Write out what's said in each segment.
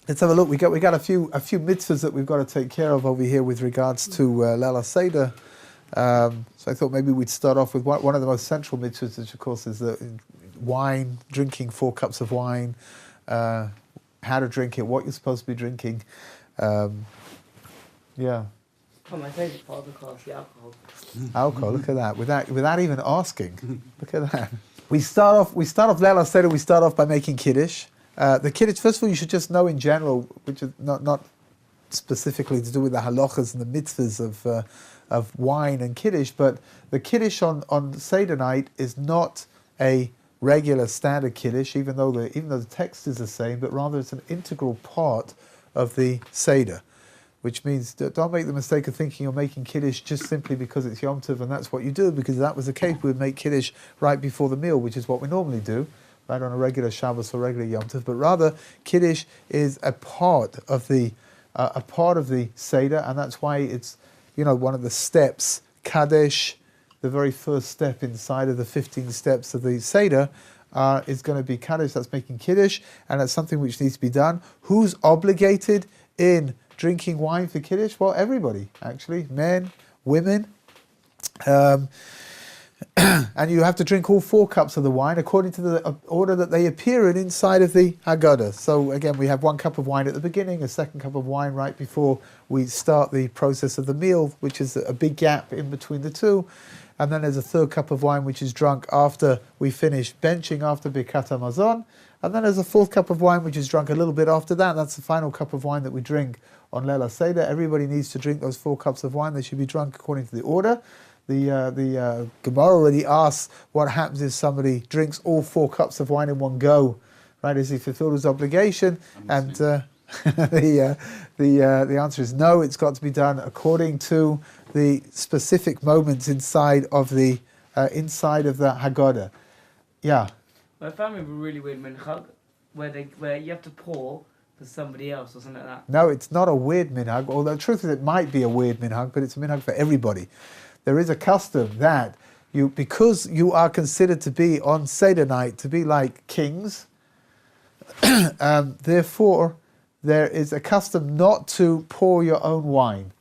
let's have a look. We got a few mitzvahs that we've got to take care of over here with regards to Leil Seder. So I thought maybe we'd start off with one of the most central mitzvahs, which of course is the wine, drinking 4 cups of wine, how to drink it, what you're supposed to be drinking. Yeah. Oh, my favourite part of the class, the alcohol. Alcohol, look at that. Without even asking. Look at that. We start off Leil Seder, we start off by making Kiddush. The Kiddush, first of all, you should just know in general, which is not specifically to do with the halachas and the mitzvahs of wine and Kiddush, but the Kiddush on Seder night is not a regular standard Kiddush, even though the text is the same, but rather it's an integral part of the Seder. Which means don't make the mistake of thinking you're making Kiddush just simply because it's Yom Tov and that's what you do, because if that was the case, we would make Kiddush right before the meal, which is what we normally do, right on a regular Shabbos or regular Yom Tov. But rather, Kiddush is a part of the Seder, and that's why it's one of the steps, Kaddish, the very first step inside of the 15 steps of the Seder, is going to be Kaddish. That's making Kiddush, and that's something which needs to be done. Who's obligated in drinking wine for Kiddush? Well, everybody, actually. Men, women. And you have to drink all 4 cups of the wine according to the order that they appear in inside of the Haggadah. So again, we have 1 cup of wine at the beginning, a 2nd cup of wine right before we start the process of the meal, which is a big gap in between the two. And then there's a 3rd cup of wine, which is drunk after we finish benching after Birkat HaMazon. And then there's a 4th cup of wine, which is drunk a little bit after that. That's the final cup of wine that we drink on Leil Seder. Everybody needs to drink those 4 cups of wine. They should be drunk according to the order. The Gemara already asks what happens if somebody drinks all 4 cups of wine in one go, right? Has he fulfilled his obligation? And the answer is no. It's got to be done according to the specific moments inside of the Haggadah. Yeah. My family have a really weird minhag where you have to pour for somebody else or something like that. No, it's not a weird minhag. Although the truth is, it might be a weird minhag, but it's a minhag for everybody. There is a custom that because you are considered to be on Seder night to be like kings, therefore there is a custom not to pour your own wine.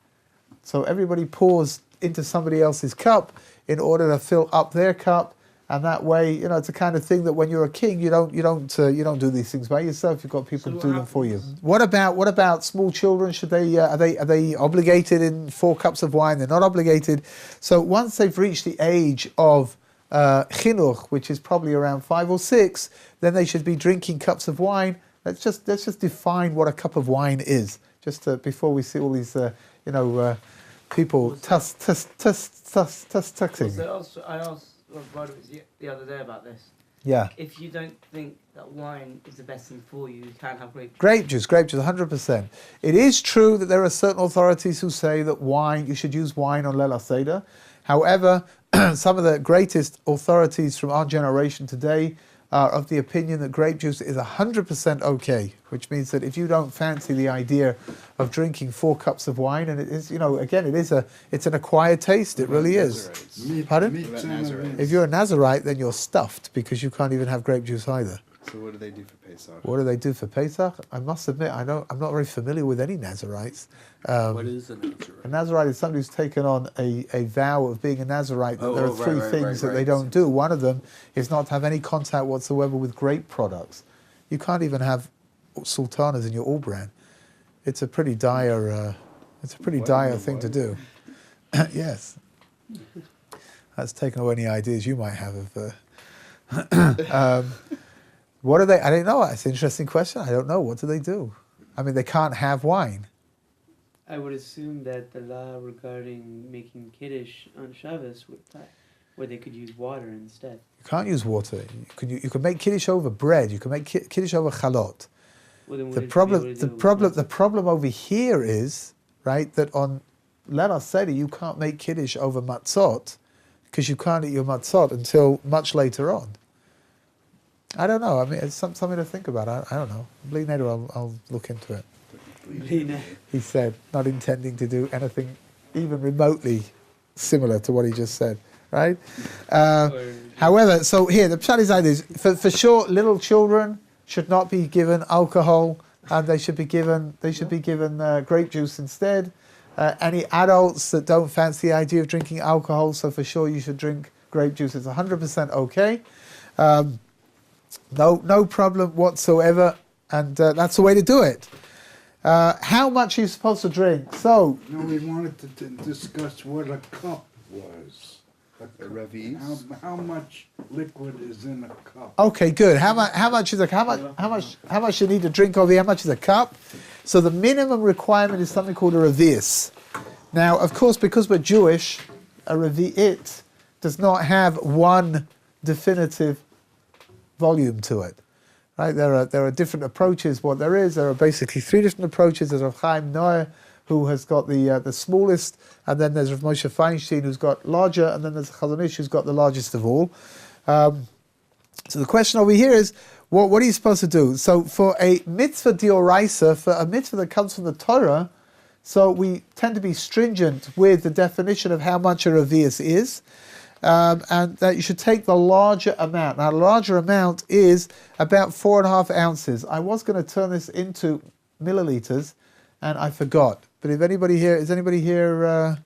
So everybody pours into somebody else's cup in order to fill up their cup. And that way, it's the kind of thing that when you're a king, you don't do these things by yourself. You've got people to do them for you. What about small children? Should they are they obligated in 4 cups of wine? They're not obligated. So once they've reached the age of chinuch, which is probably around 5 or 6, then they should be drinking cups of wine. Let's just define what a cup of wine is, just before we see all these people tussing. So I asked Rabbi the other day about this. Yeah. If you don't think that wine is the best thing for you, you can have grape juice. Grape juice, 100%. It is true that there are certain authorities who say that you should use wine on Leil Seder. However, some of the greatest authorities from our generation today are of the opinion that grape juice is 100% okay, which means that if you don't fancy the idea of drinking 4 cups of wine, and it is, again, it's an acquired taste, it really is. Pardon? If you're a Nazarite, then you're stuffed because you can't even have grape juice either. So what do they do for Pesach? What do they do for Pesach? I must admit, I'm not very familiar with any Nazarites. What is a Nazarite? A Nazarite is somebody who's taken on a vow of being a Nazarite. There are 3 things that they don't do. One of them is not to have any contact whatsoever with grape products. You can't even have sultanas in your all brand. It's a pretty dire thing to do. Yes. That's taken away any ideas you might have of... what do they... I don't know. It's an interesting question. I don't know. What do they do? I mean, they can't have wine. I would assume that the law regarding making Kiddush on Shabbos where they could use water instead. You can't use water. You can make Kiddush over bread. You can make Kiddush over chalot. Well, the problem over here is, right, that on Leil Seder you can't make Kiddush over matzot because you can't eat your matzot until much later on. I don't know. I mean, it's something to think about. I don't know. Later I'll look into it. He said, not intending to do anything even remotely similar to what he just said, right? However, so here, the pshat is like this. For sure, little children should not be given alcohol and they should be given grape juice instead. Any adults that don't fancy the idea of drinking alcohol, so for sure you should drink grape juice. It's 100% okay. No problem whatsoever, and that's the way to do it. How much are you supposed to drink? So, No, we wanted to discuss what a cup was. How much liquid is in a cup? okay, good. How much you need to drink over here? How much is a cup? So the minimum requirement is something called a revi'is. Now, of course, because we're Jewish, a revi'it does not have one definitive volume to it. Right? There are different approaches. What there are basically three different approaches. There's Rav Chaim Noah, who has got the smallest, and then there's Rav Moshe Feinstein, who's got larger, and then there's Chazon Ish, who's got the largest of all. So the question over here is, what are you supposed to do? So for a mitzvah d'oraisa, for a mitzvah that comes from the Torah, so we tend to be stringent with the definition of how much a revi'is is, and that you should take the larger amount. Now, the larger amount is about 4.5 ounces. I was going to turn this into milliliters, and I forgot. But if anybody here,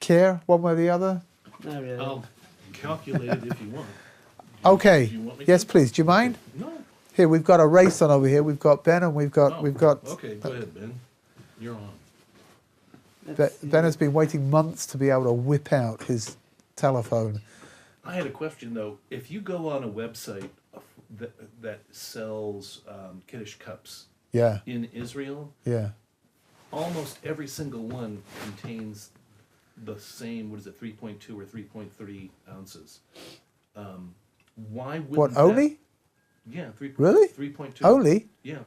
care one way or the other? Not really. I'll calculate it if you want. Okay. Do you want me Yes, to? please. Do you mind? No. Here, we've got a race on over here. We've got Ben, and we've got. Okay, go ahead, Ben. You're on. Ben has been waiting months to be able to whip out his telephone. I had a question though. If you go on a website that sells Kiddush cups Yeah, in Israel, yeah. almost every single one contains the same, 3.2 or 3.3 ounces. Why would What, only? Yeah, 3. Really? 3.2. Only? Yeah.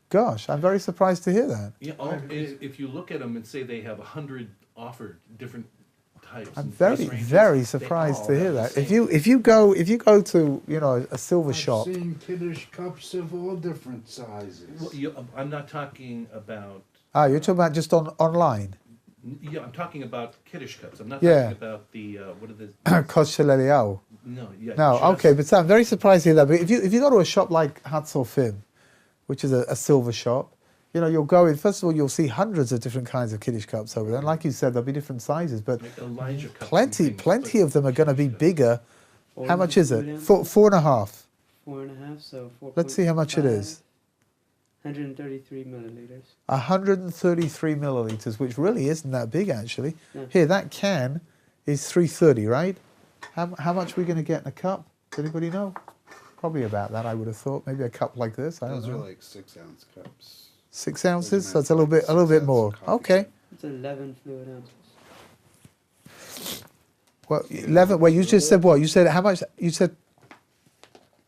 Gosh, I'm very surprised to hear that. Yeah. If you look at them and say they have 100 offered different types. I'm and very, price ranges, very they surprised all to hear have that. the If same. you go to a silver I've shop. seen Kiddush cups of all different sizes. Well, I'm not talking about. You're talking about just online. Yeah, I'm talking about Kiddush cups. I'm not Yeah. talking about the what are the? Kosh Shel Eliyahu. No, yeah. No, just- okay, but I'm very surprised to hear that. But if you go to a shop like Hatzorfim, which is a silver shop, you'll go in. First of all, you'll see hundreds of different kinds of Kiddush cups over there. And like you said, there'll be different sizes, but like Elijah cups and plenty things, of them are going to be bigger. How much is it? 4.5. 4.5, so 4. Let's see how much it is. 133 milliliters. 133 milliliters, which really isn't that big actually. No. Here, that can is 330, right? How much are we going to get in a cup? Does anybody know? Probably about that, I would have thought. Maybe a cup like this. I don't Those are know. like 6-ounce cups. 6 ounces, so meant it's a little bit 6 more. ounce coffee Okay. It's 11 fluid ounces. Well, 11. Well, you just said what? You said how much? You said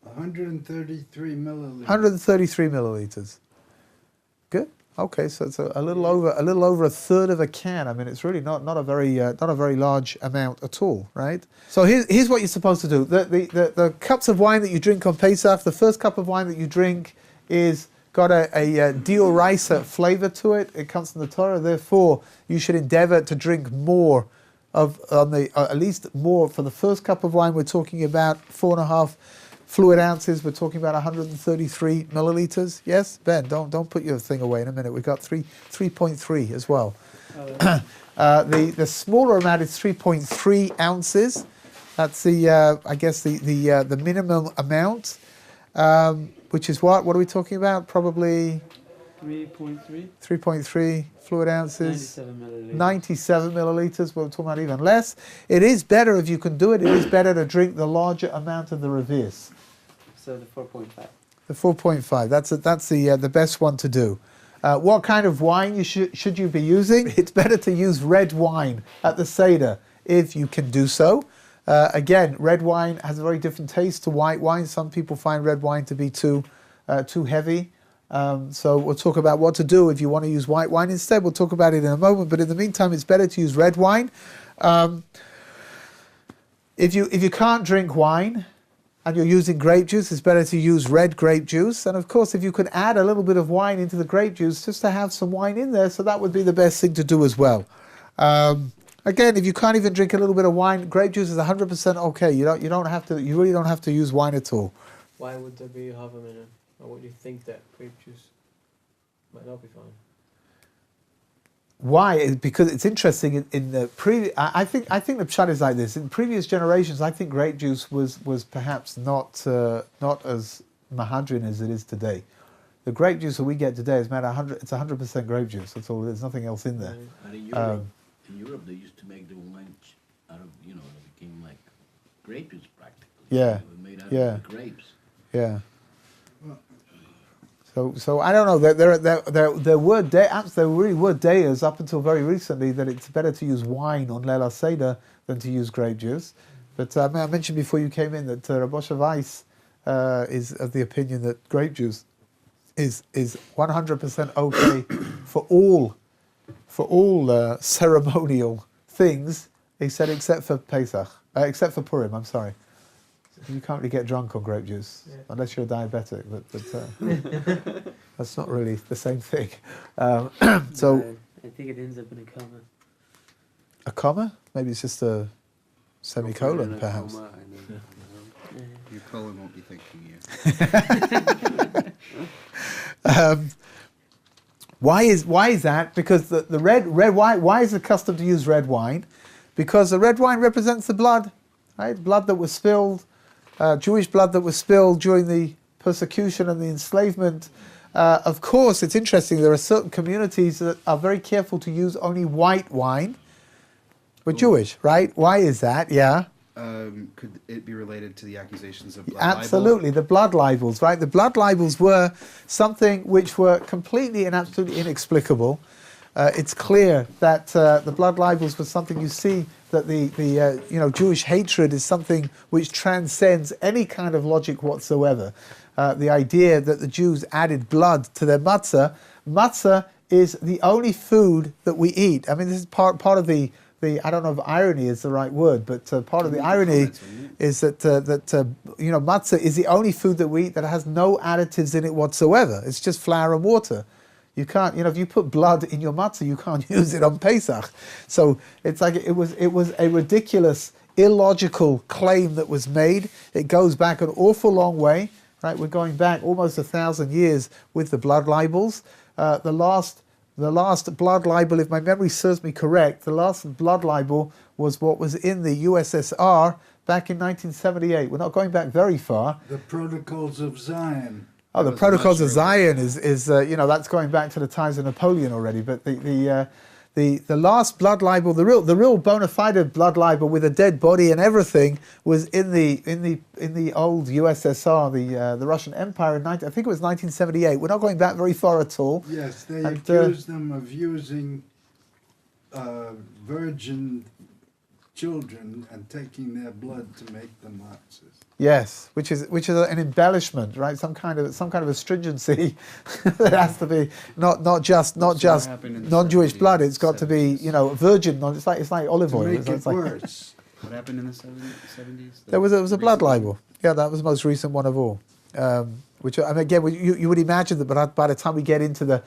133 milliliters. 133 milliliters. Good. Okay, so it's a little over a third of a can. I mean, it's really not a very large amount at all, right? So here's what you're supposed to do. The cups of wine that you drink on Pesach, the first cup of wine that you drink is got a d'oraisa flavor to it. It comes from the Torah. Therefore, you should endeavor to drink more at least more for the first cup of wine. We're talking about 4.5 fluid ounces. We're talking about 133 milliliters. Yes, Ben, don't put your thing away in a minute. We've got 3.3 as well. The smaller amount is 3.3 ounces. That's the minimum amount, which is what? What are we talking about? Probably 3.3. 3.3 fluid ounces. 97 milliliters. 97 milliliters. We're talking about even less. It is better if you can do it. It is better to drink the larger amount of the revi'is. So the 4.5. The 4.5. That's the best one to do. What kind of wine should you be using? It's better to use red wine at the Seder if you can do so. Again, red wine has a very different taste to white wine. Some people find red wine to be too heavy. So we'll talk about what to do if you want to use white wine instead. We'll talk about it in a moment. But in the meantime, it's better to use red wine. If you can't drink wine and you're using grape juice, it's better to use red grape juice. And of course, if you can add a little bit of wine into the grape juice, just to have some wine in there, so that would be the best thing to do as well. Again, if you can't even drink a little bit of wine, grape juice is 100% okay. You really don't have to use wine at all. Why would there be Hava in it? Or would you think that grape juice? Might not be fine. Why? Because it's interesting. In the previous, I think the pshat is like this. In previous generations, I think grape juice was perhaps not as mahadrin as it is today. The grape juice that we get today is made 100. It's 100% grape juice. That's all. There's nothing else in there. And in Europe, they used to make the wine out of, it became like grape juice practically. Yeah. It was made out Yeah. of the grapes. Yeah. So I don't know. There really were days up until very recently that it's better to use wine on Leil HaSeder than to use grape juice. But I mentioned before you came in that Rabbi Weiss is of the opinion that grape juice is 100% okay for all ceremonial things. He said except for Pesach, except for Purim. I'm sorry. You can't really get drunk on grape juice unless you're a diabetic, but that's not really the same thing. So I think it ends up in a coma. a comma? Maybe it's just a semicolon, In a perhaps. coma, your colon won't be thanking you. Why is that? Because the red wine. Why is the custom to use red wine? Because the red wine represents the blood, right? Blood that was spilled. Jewish blood that was spilled during the persecution and the enslavement. Of course, it's interesting, there are certain communities that are very careful to use only white wine. We're Jewish, right? Why is that? Yeah. Could it be related to the accusations of blood Absolutely, the blood libels, right? The blood libels were something which were completely and absolutely inexplicable. It's clear that the blood libels was something you see that the Jewish hatred is something which transcends any kind of logic whatsoever. The idea that the Jews added blood to their matzah. Matzah is the only food that we eat. I mean, this is part of the I don't know if irony is the right word, but part of the irony is that matzah is the only food that we eat that has no additives in it whatsoever. It's just flour and water. You can't, if you put blood in your matzah, you can't use it on Pesach. So it's like it was a ridiculous, illogical claim that was made. It goes back an awful long way, right? We're going back almost 1,000 years with the blood libels. The last blood libel, if my memory serves me correct, the last blood libel was what was in the USSR back in 1978. We're not going back very far. The Protocols of Zion. Oh, the Protocols of Zion is that's going back to the times of Napoleon already. But the last blood libel, the real bona fide blood libel with a dead body and everything, was in the old USSR, the Russian Empire I think it was 1978. We're not going back very far at all. Yes, they accused them of using virgin children and taking their blood to make the matzahs. Yes, which is an embellishment, right? Some kind of astringency that has to be not just non-Jewish blood. It's got to be virgin. It's like olive oil. To make it like, worse. What happened in the 70s? There was a blood libel. Yeah, that was the most recent one of all. Which again, you would imagine that by the time we get into the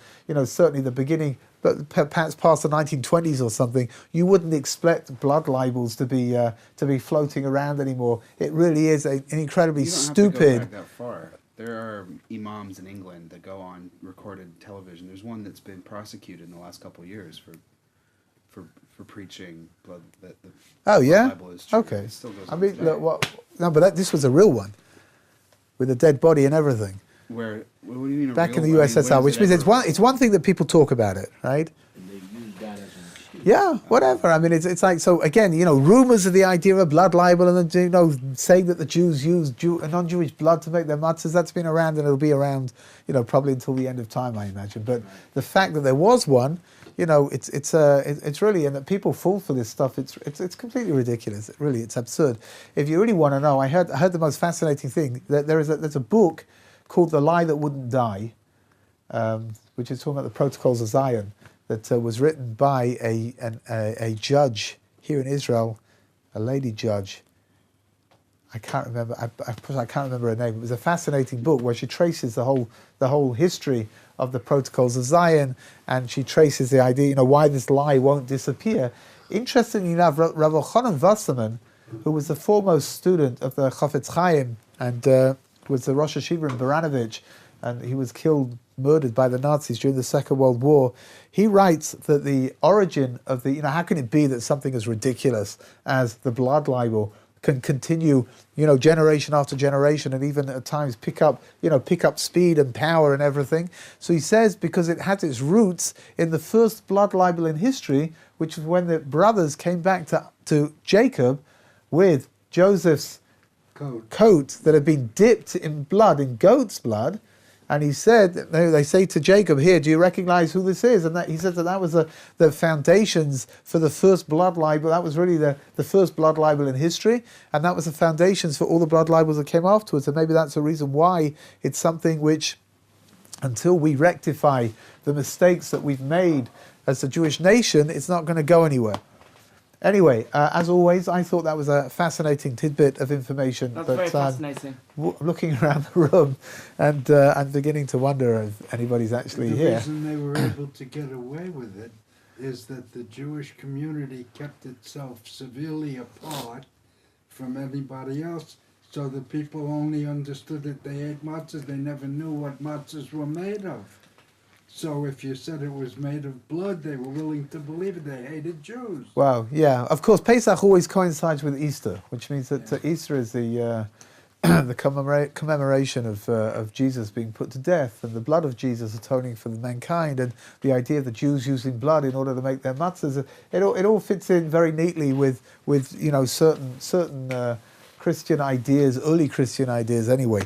certainly the beginning, but perhaps past the 1920s or something, you wouldn't expect blood libels to be floating around anymore. It really is an incredibly stupid. You don't have to go back that far. There are imams in England that go on recorded television. There's one that's been prosecuted in the last couple of years for preaching blood. Oh yeah. Bible is true. Okay. It still goes I on mean, today. but this was a real one, with a dead body and everything. What do you mean? Back in the USSR, which means it's one thing that people talk about it, right? And they use that as an excuse. Yeah, whatever. I mean, it's like, so again, rumors of the idea of a blood libel and then, saying that the Jews use non-Jewish blood to make their matzahs, that's been around and it'll be around, probably until the end of time, I imagine. But the fact that there was one, it's really, and that people fall for this stuff. It's completely ridiculous. It's absurd. If you really want to know, I heard the most fascinating thing that there's a book called The Lie That Wouldn't Die, which is talking about the Protocols of Zion, that was written by a judge here in Israel, a lady judge. I can't remember. I can't remember her name. It was a fascinating book where she traces the whole history of the Protocols of Zion, and she traces the idea, why this lie won't disappear. Interestingly enough, Rav Elchanan Wasserman, who was the foremost student of the Chafetz Chaim and was the Rosh Hashiva in Baranovich, and he was killed murdered by the Nazis during the Second World War, he writes that the origin of the, how can it be that something as ridiculous as the blood libel can continue, generation after generation, and even at times pick up speed and power and everything. So he says because it had its roots in the first blood libel in history, which was when the brothers came back to Jacob with Joseph's coat that had been dipped in blood, in goat's blood. And he said, they say to Jacob, here, do you recognize who this is? And he said that was the foundations for the first blood libel. That was really the first blood libel in history. And that was the foundations for all the blood libels that came afterwards. And maybe that's the reason why it's something which, until we rectify the mistakes that we've made as a Jewish nation, it's not going to go anywhere. Anyway, as always, I thought that was a fascinating tidbit of information. That's very fascinating. Looking around the room and I'm beginning to wonder if anybody's actually here. The reason they were able to get away with it is that the Jewish community kept itself severely apart from everybody else, so the people only understood that they ate matzahs. They never knew what matzahs were made of. So if you said it was made of blood, they were willing to believe it. They hated Jews. Wow, yeah. Of course, Pesach always coincides with Easter, which means that Easter is the commemoration of Jesus being put to death and the blood of Jesus atoning for mankind, and the idea of the Jews using blood in order to make their matzahs. It all fits in very neatly with certain Christian ideas, early Christian ideas anyway.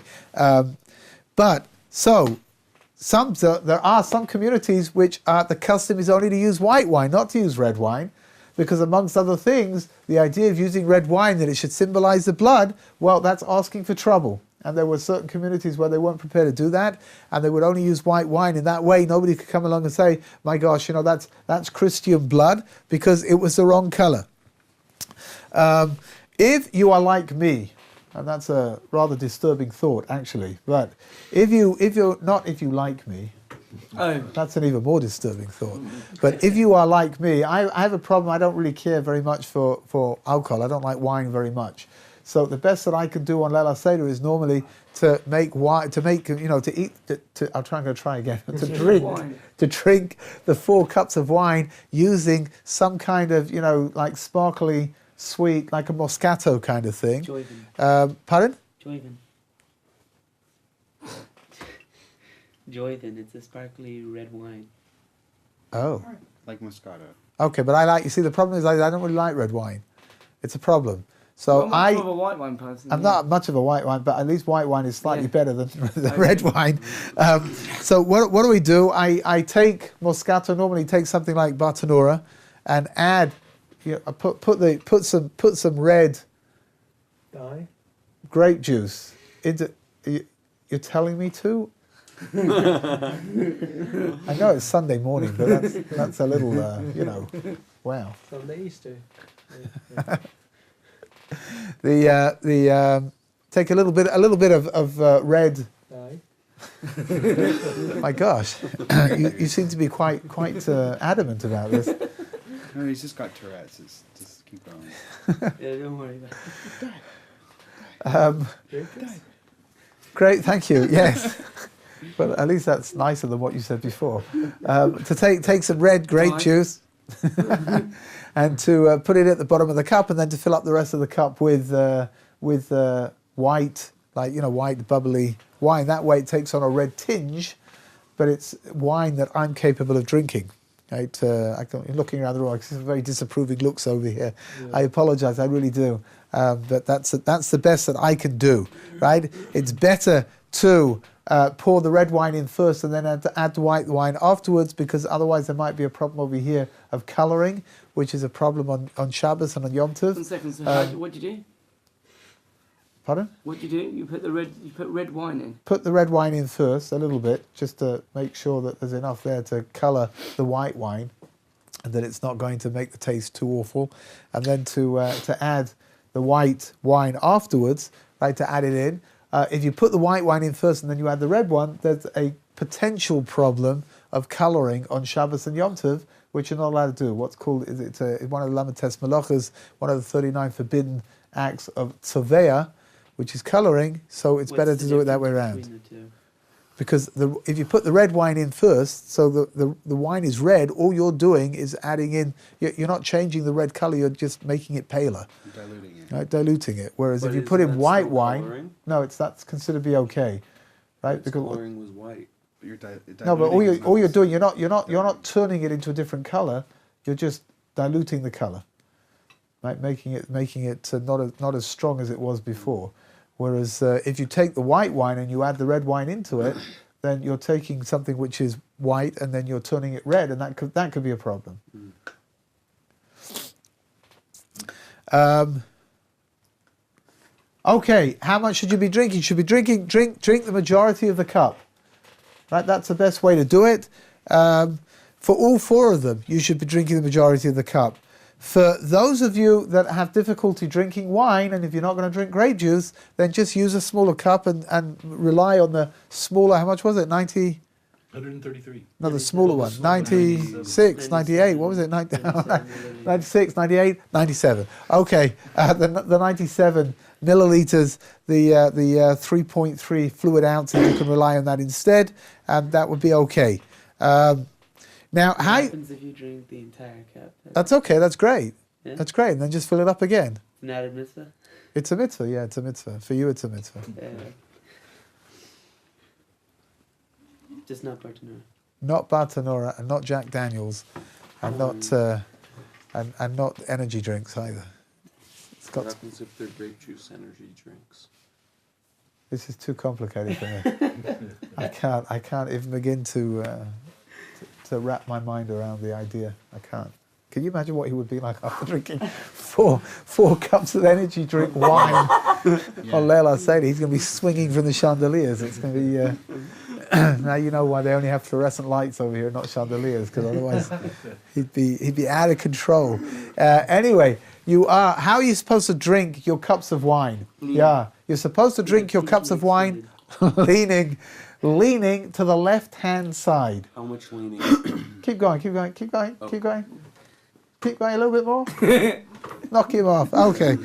There are some communities which the custom is only to use white wine, not to use red wine, because amongst other things, the idea of using red wine, that it should symbolize the blood, well, that's asking for trouble. And there were certain communities where they weren't prepared to do that, and they would only use white wine. In that way, nobody could come along and say, my gosh, that's Christian blood, because it was the wrong color. If you are like me, and that's a rather disturbing thought, actually. But if you like me, that's an even more disturbing thought. But if you are like me, I have a problem. I don't really care very much for alcohol. I don't like wine very much. So the best that I can do on Leil Seder is normally to make wine, to drink the 4 cups of wine using some kind of like sparkly, sweet, like a Moscato kind of thing. Pardon? Joyvin, it's a sparkly red wine. Oh. Like Moscato. Okay, but the problem is I don't really like red wine. It's a problem. So I'm not a white wine person. I'm not much of a white wine, but at least white wine is slightly better than red wine. So what do we do? I take Moscato, normally take something like Bartonura, and add, put some red grape juice into. You're telling me to? I know it's Sunday morning, but that's a little, wow. Sunday Easter. Take a little bit of red. My gosh, you seem to be quite adamant about this. No, he's just got Tourette's. Just keep going. Yeah, don't worry about it. Great, thank you. Yes. But at least that's nicer than what you said before. To take some red grape juice and to put it at the bottom of the cup, and then to fill up the rest of the cup with white, white bubbly wine. That way it takes on a red tinge, but it's wine that I'm capable of drinking. Right? Looking around the room, I see some very disapproving looks over here. Yeah. I apologise, I really do. But that's the best that I can do. Right? It's better to pour the red wine in first and then add the white wine afterwards, because otherwise there might be a problem over here of colouring, which is a problem on Shabbos and on Yom Tov. 1 second, so what do you do? Pardon? What do? You put red wine in? Put the red wine in first, a little bit, just to make sure that there's enough there to colour the white wine, and that it's not going to make the taste too awful. And then to add the white wine afterwards, right, to add it in. If you put the white wine in first and then you add the red one, there's a potential problem of colouring on Shabbos and Yom Tov, which you're not allowed to do. What's called, it's one of the Lamates Malachas, one of the 39 forbidden acts of Tzovea, which is colouring, so it's better to do it that way around. because if you put the red wine in first, so the wine is red, all you're doing is adding in, you're not changing the red colour, you're just making it paler. Diluting it. Right, diluting it. Whereas But if you isn't put in that white still wine, coloring? no, that's considered to be okay, right? Its Because coloring was white. But you're no, but diluting is not all you're the doing, same. you're not turning it into a different color. You're just diluting the color, right? Making it not as strong as it was before. Whereas if you take the white wine and you add the red wine into it, then you're taking something which is white and then you're turning it red, and that could be a problem. Okay, how much should you be drinking? You should be drink the majority of the cup. Right, that's the best way to do it. For all four of them, you should be drinking the majority of the cup. For those of you that have difficulty drinking wine, and if you're not going to drink grape juice, then just use a smaller cup and rely on the smaller, how much was it, 90? 133. No, the smaller one, 96, 98, what was it, 96, 98, 97. Okay, the 97 milliliters, the 3.3 fluid ounces, you can rely on that instead, and that would be okay. Now, What how... happens if you drink the entire cup? That's okay, that's great. Yeah? That's great, and then just fill it up again. It's not a mitzvah? It's a mitzvah, yeah, it's a mitzvah. For you, it's a mitzvah. Just not Bartanura. Not Bartanora and not Jack Daniels, and and not energy drinks either. It's What got to, happens if they're grape juice energy drinks? this is too complicated for me. I can't even begin to wrap my mind around the idea. I can't. Can you imagine what he would be like after drinking four cups of energy drink wine on Leila Seder? He's going to be swinging from the chandeliers. It's going to be... now you know why they only have fluorescent lights over here, not chandeliers, because otherwise he'd be out of control. Anyway, how are you supposed to drink your cups of wine? Yeah, you're supposed to drink your cups of wine leaning to the left-hand side. How much leaning? Keep going, keep going, keep going, Oh. keep going. Keep going a little bit more. Knock him off. Okay.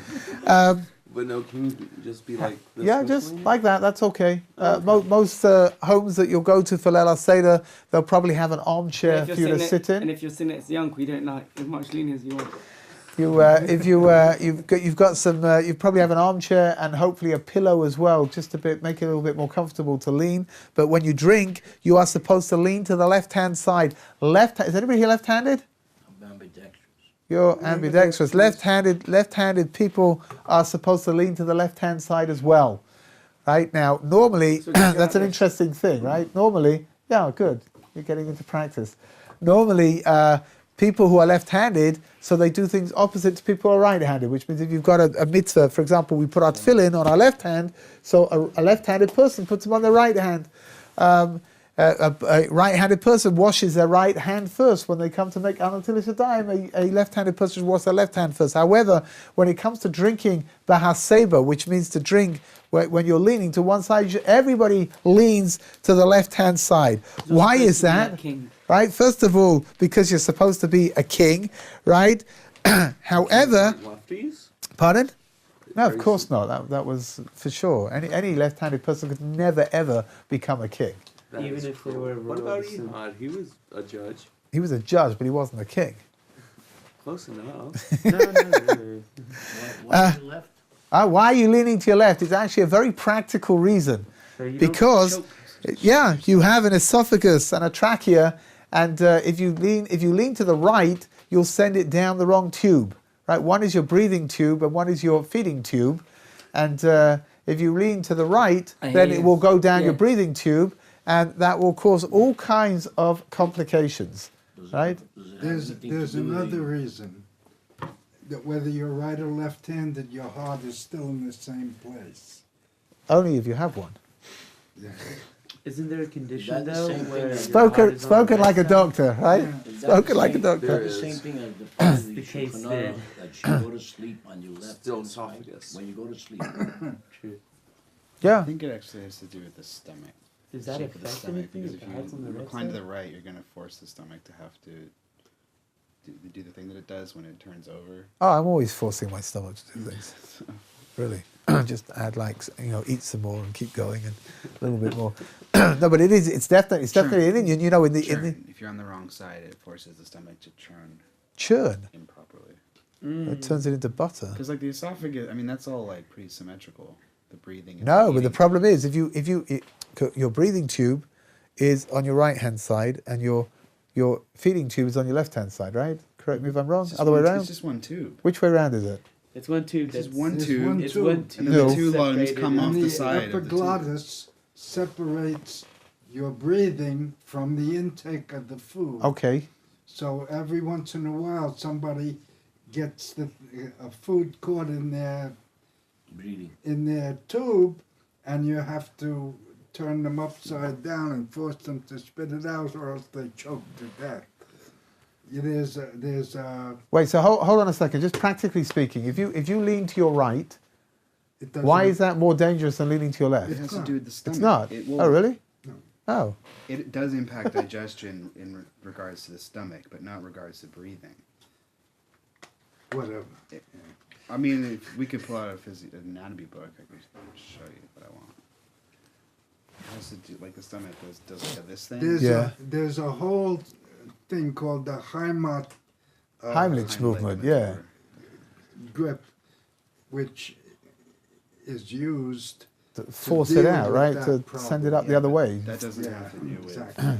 But no, can you just be like this? Yeah, much just leaning? like that. That's okay. Most homes that you'll go to for Leila Seder, they'll probably have an armchair for you to sit in. And if you're sitting next to your uncle, you don't like as much leaning as you want. You've got some. You probably have an armchair and hopefully a pillow as well, just to make it a little bit more comfortable to lean. But when you drink, you are supposed to lean to the left-hand side. Is anybody here left-handed? I'm ambidextrous. You're ambidextrous. Left-handed people are supposed to lean to the left-hand side as well. Right now, normally So that's an interesting thing, right? Normally, yeah, good. You're getting into practice. Normally, people who are left-handed, so they do things opposite to people who are right-handed, which means if you've got a mitzvah, for example, we put our tefillin on our left hand, so a left-handed person puts them on their right hand. A right-handed person washes their right hand first when they come to make Anatilis Adayim. A left-handed person washes their left hand first. However, when it comes to drinking Bahaseba, which means to drink when you're leaning to one side, everybody leans to the left-hand side. Why is that? Right? First of all, because you're supposed to be a king, right? However, Lefties? pardon? No, of course not. That was for sure. Any left-handed person could never ever become a king. That Even is if they cruel. were What about royals and- Ehud? He was a judge. He was a judge, but he wasn't a king. Close enough. No, really. Why you left? Why are you leaning to your left? It's actually a very practical reason. So you don't Because, choke. you have an esophagus and a trachea, and if you lean to the right, you'll send it down the wrong tube. Right? One is your breathing tube, and one is your feeding tube. And if you lean to the right, then it will go down your breathing tube, and that will cause all kinds of complications. Right? There's another reason. That whether you're right or left-handed, your heart is still in the same place. Only if you have one. Yeah. Isn't there a condition That the though same thing where as- your heart is on the Spoken like a left side? doctor, right? Is that Spoken the like a same- doctor. There The is. same thing as the part of The the case Shulchan there. Aruch that you go to sleep on your left Still hand side. esophagus. When you go to sleep. True. I Yeah. think it actually has to do with the stomach. Does that Shape of the affect stomach, anything because if if your heart's on the you right recline to side? the right, you're going to force the stomach to have to do the thing that it does when it turns over. Oh, I'm always forcing my stomach to do things. Really. just add eat some more and keep going and a little bit more. No, but it's definitely an Indian. You know, in the if you're on the wrong side, it forces the stomach to churn, improperly. it turns it into butter. Because like the esophagus, I mean, that's all like pretty symmetrical. The breathing. And No, the but the eating. problem is your breathing tube is on your right hand side and your feeding tube is on your left hand side, right? Correct me if I'm wrong. It's just Other way one- around. It's just one tube. Which way around is it? It's one tube. It's That's one There's tube. one It's tube. one tube. And then No. the two lungs separated come off And the side. of the tube. epiglottis separates your breathing from the intake of the food. Okay. So every once in a while, somebody gets a food caught in their tube, and you have to turn them upside down and force them to spit it out, or else they choke to death. There's Wait. So hold on a second. Just practically speaking, if you lean to your right, it doesn't- why is that more dangerous than leaning to your left? It has to do with the stomach. It's not. It will, Oh, really? No. Oh. It does impact digestion in regards to the stomach, but not regards to breathing. Whatever. I mean, if we could pull out an anatomy book, I could show you what I want. It has to do, like the stomach does like this thing. There's a whole thing called the Heimlich Heimlich movement. Yeah. grip, which is used To force it deal out, with right? that To problem. send it up the Yeah, other way. That doesn't have to do with exactly.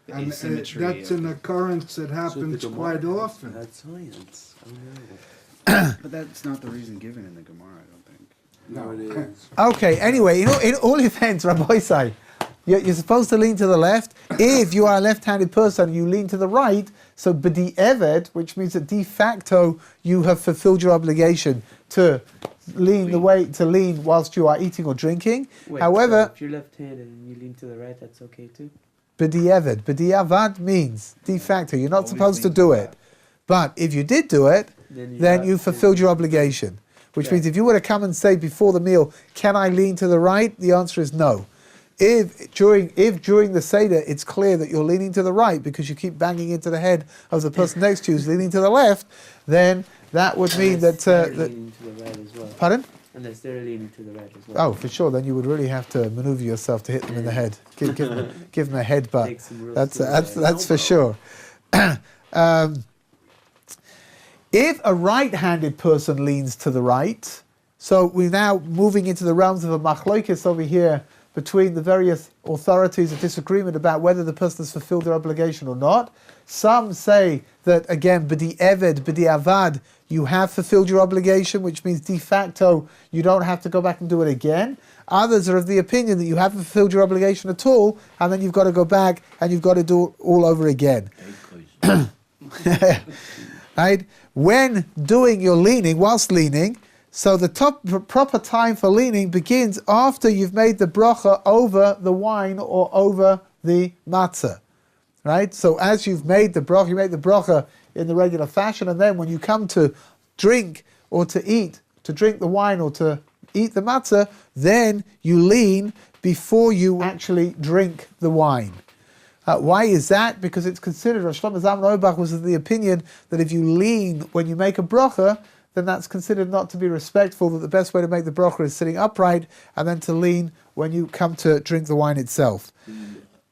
the And asymmetry. that's of an the- occurrence that So happens the quite Gemara often. had science. Oh no. But that's not the reason given in the Gemara, I don't think. No, it is. Okay. Anyway, in all events, Rabbi say, you're supposed to lean to the left. If you are a left-handed person, you lean to the right. So b'di'eved, which means that de facto you have fulfilled your obligation to lean whilst you are eating or drinking. Wait, However, so if you're left-handed and you lean to the right, that's okay too. b'di'eved. B'di'avad means de facto. You're not Always supposed to lean to do the it. left. But if you did do it, Then then have you to- fulfilled your obligation. Which means if you were to come and say before the meal, can I lean to the right? The answer is no. If during the Seder it's clear that you're leaning to the right because you keep banging into the head of the person next to you who's leaning to the left, then that would mean Unless that... they're leaning to the right as well. Pardon? Unless they're leaning to the right as well. Oh, for sure. Then you would really have to maneuver yourself to hit them in the head. Give them a headbutt. Take some real That's for sure. If a right-handed person leans to the right, so we're now moving into the realms of a machlokes over here between the various authorities of disagreement about whether the person has fulfilled their obligation or not. Some say that, again, b'di'eved, b'di'avad, you have fulfilled your obligation, which means de facto you don't have to go back and do it again. Others are of the opinion that you haven't fulfilled your obligation at all, and then you've got to go back and you've got to do it all over again. Right? When doing your leaning, whilst leaning, so the proper time for leaning begins after you've made the bracha over the wine or over the matzah. Right? So as you've made the bracha, you make the bracha in the regular fashion, and then when you come to drink or to eat, to drink the wine or to eat the matzah, then you lean before you actually drink the wine. Why is that? Because it's considered, Rosh Shlomo Zalman Auerbach was of the opinion that if you lean when you make a bracha, then that's considered not to be respectful, that the best way to make the bracha is sitting upright, and then to lean when you come to drink the wine itself.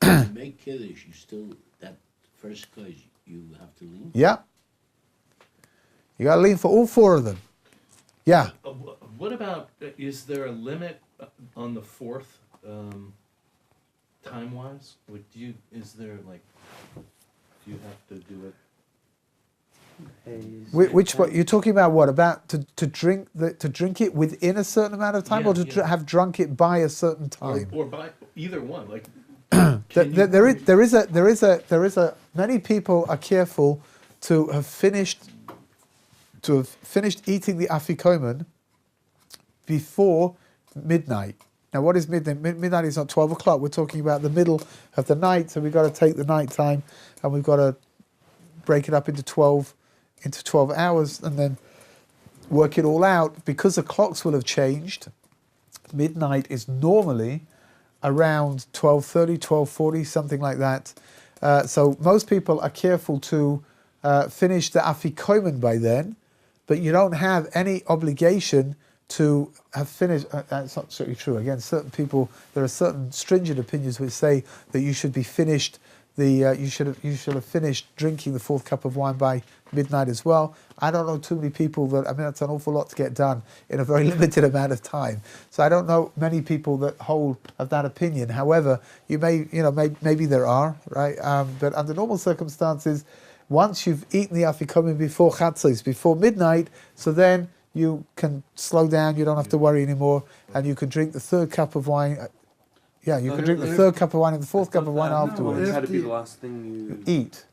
To make kiddush, you still, that first kiddush, you have to lean? Yeah. You got to lean for all four of them. Yeah. What about, is there a limit on the fourth, time-wise? Is there like, do you have to do it? Which what you're talking about? What about to drink it within a certain amount of time, Yeah, or to yeah. have drunk it by a certain time? Or by either one, like. There is a. Many people are careful to have finished eating the afikomen before midnight. Now, what is midnight? Midnight is not 12 o'clock. We're talking about the middle of the night, so we've got to take the night time and we've got to break it up into 12 hours and then work it all out. Because the clocks will have changed, midnight is normally around 12:30, 12:40, something like that. So most people are careful to finish the afikomen by then, but you don't have any obligation to have finished. That's not strictly true. Again, certain people, there are certain stringent opinions which say that you should be finished. You should have finished drinking the fourth cup of wine by midnight as well. I don't know too many people that. I mean, that's an awful lot to get done in a very limited amount of time. So I don't know many people that hold of that opinion. However, maybe there are, right? But under normal circumstances, once you've eaten the afikomen before chatzos, before midnight, so then you can slow down. You don't have to worry anymore, and you can drink the third cup of wine. Yeah, you can drink the third cup of wine and the fourth cup of wine afterwards. It had to be the last thing you Eat.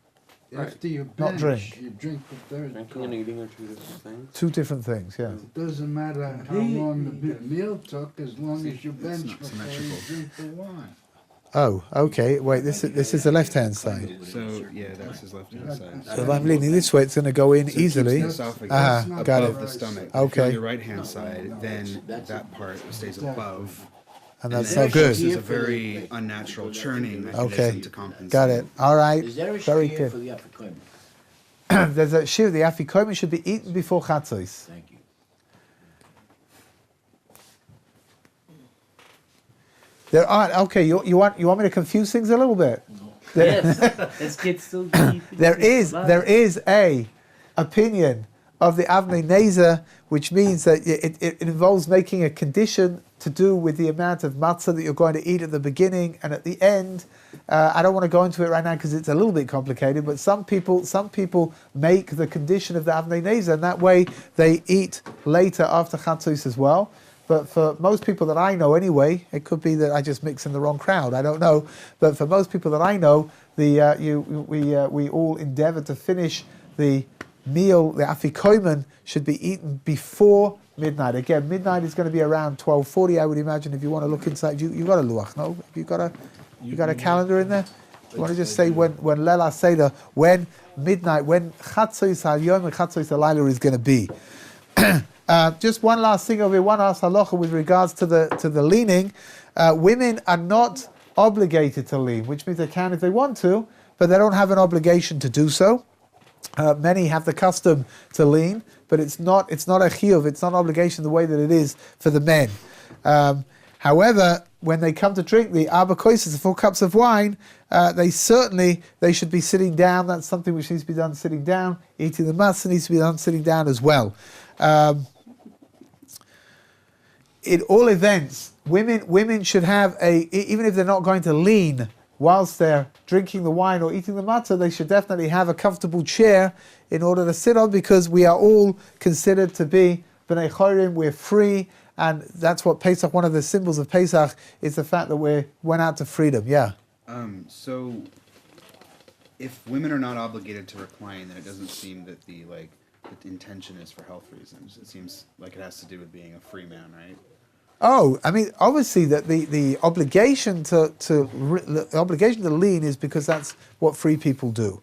After you Not bench, drink. you drink the third drinking and eating are two different things. Two different things, yeah. It doesn't matter how long the meal took, as long as you bench not before you symmetrical. drink the wine. Oh, okay. Wait, this is the left-hand side. So yeah, that's his left-hand side. So if I'm leaning this way, it's going to go in So it keeps easily. the esophagus Uh-huh, got above it. the stomach. If Okay. you're on your right-hand side, then that part stays above. And that's then not good. This is a very unnatural churning mechanism Okay, to compensate. got it. All right, Is there a very shear good. for the afikomen? There's a shear. The afikomen should be eaten before chatzos. Thank you. There are okay. You want me to confuse things a little bit? Yes, let's get so deep. There is a opinion of the Avnei Nezer, which means that it involves making a condition to do with the amount of matzah that you're going to eat at the beginning and at the end. I don't want to go into it right now because it's a little bit complicated, but some people make the condition of the Avnei Nezer, and that way they eat later after Chatzos as well. But for most people that I know anyway, it could be that I just mix in the wrong crowd, I don't know. But for most people that I know, we all endeavor to finish the meal, the afikomen should be eaten before midnight. Again, midnight is going to be around 12:40, I would imagine. If you want to look inside, you got a luach, no? You got a calendar in there? You want to just say when Lela Seder, when midnight, when Chatzos HaYom and Chatzos HaLayla is going to be. Just one last thing over here, one last halacha with regards to the leaning. Women are not obligated to lean, which means they can if they want to, but they don't have an obligation to do so. Many have the custom to lean, but it's not a chiyuv, it's not an obligation the way that it is for the men. However, when they come to drink the arba koises, the 4 cups of wine, they should be sitting down. That's something which needs to be done sitting down. Eating the matzah needs to be done sitting down as well. In all events, women should have even if they're not going to lean whilst they're drinking the wine or eating the matzah, they should definitely have a comfortable chair in order to sit on, because we are all considered to be b'nei chorim, we're free, and that's what Pesach, one of the symbols of Pesach, is the fact that we went out to freedom. Yeah. So if women are not obligated to recline, then it doesn't seem that the intention is for health reasons. It seems like it has to do with being a free man, right? Oh, I mean, obviously that the obligation the obligation to lean is because that's what free people do.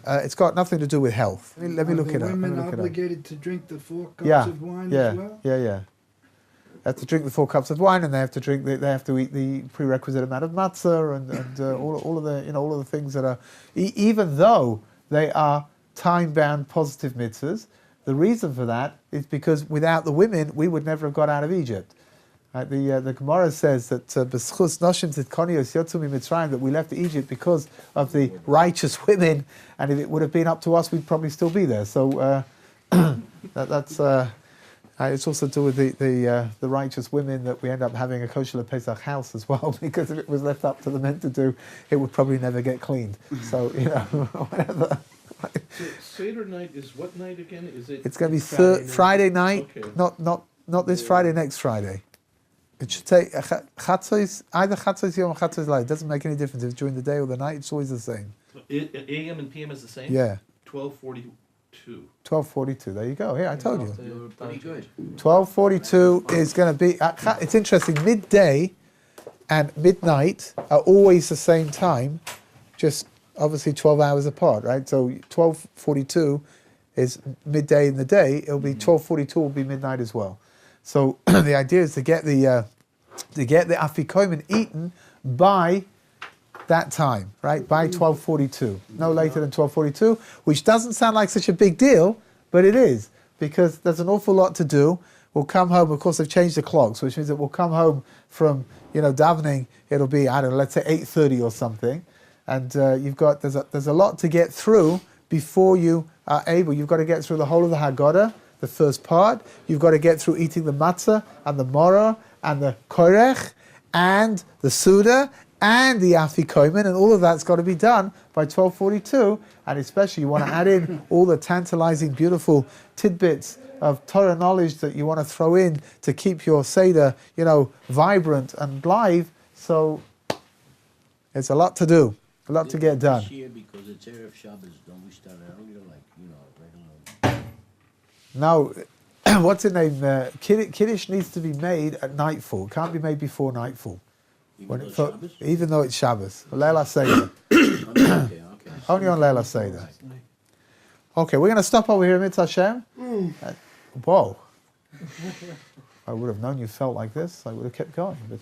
It's got nothing to do with health. Let me look it up. Are women obligated to drink the 4 cups of wine yeah, as well? Yeah. They have to drink the 4 cups of wine, and they have to eat the prerequisite amount of matzah and all of the things that are, even though they are time-bound positive mitzvahs. The reason for that is because without the women, we would never have got out of Egypt. Right? The Gemara says that b'schus noshim tzidkonios yotzu miMitzrayim, that we left Egypt because of the righteous women, and if it would have been up to us, we'd probably still be there. So that's it's also to do with the righteous women that we end up having a kosher Pesach house as well, because if it was left up to the men to do, it would probably never get cleaned. So whatever. So Seder night is what night again? Is it? It's going to be Friday night, Okay. not this Friday, next Friday. It should take chatzos, either chatzos yom or chatzos light. It doesn't make any difference if it's during the day or the night. It's always the same. AM and PM is the same? Yeah, 12:42. 12:42. There you go. Yeah, I told you. You're pretty good. 12:42 is going to be. It's interesting. Midday and midnight are always the same time, just obviously 12 hours apart, right? So 12:42 is midday in the day. It'll be 12:42 will be midnight as well. So the idea is to get the afikomen eaten by that time, right? By 12:42, no later than 12:42, which doesn't sound like such a big deal, but it is, because there's an awful lot to do. we'll come home. Of course, they've changed the clocks, which means that we'll come home from davening. It'll be, I don't know, let's say 8:30 or something, and there's a lot to get through before you are able. You've got to get through the whole of the Haggadah, the first part. You've got to get through eating the matzah and the morah and the korech and the suda and the afikomen, and all of that's got to be done by 12:42. And especially you want to add in all the tantalizing, beautiful tidbits of Torah knowledge that you want to throw in to keep your Seder, vibrant and live. So it's a lot to do, a lot to get done. This year, because it's Erev Shabbos, don't we start earlier, regular? Now, what's the name? Kiddush needs to be made at nightfall. It can't be made before nightfall. Even though it's Shabbos. Leila Seder. Okay. Only on Leila Seder. Okay, we're going to stop over here, Mitzvah Hashem. Whoa. I would have known you felt like this. I would have kept going. But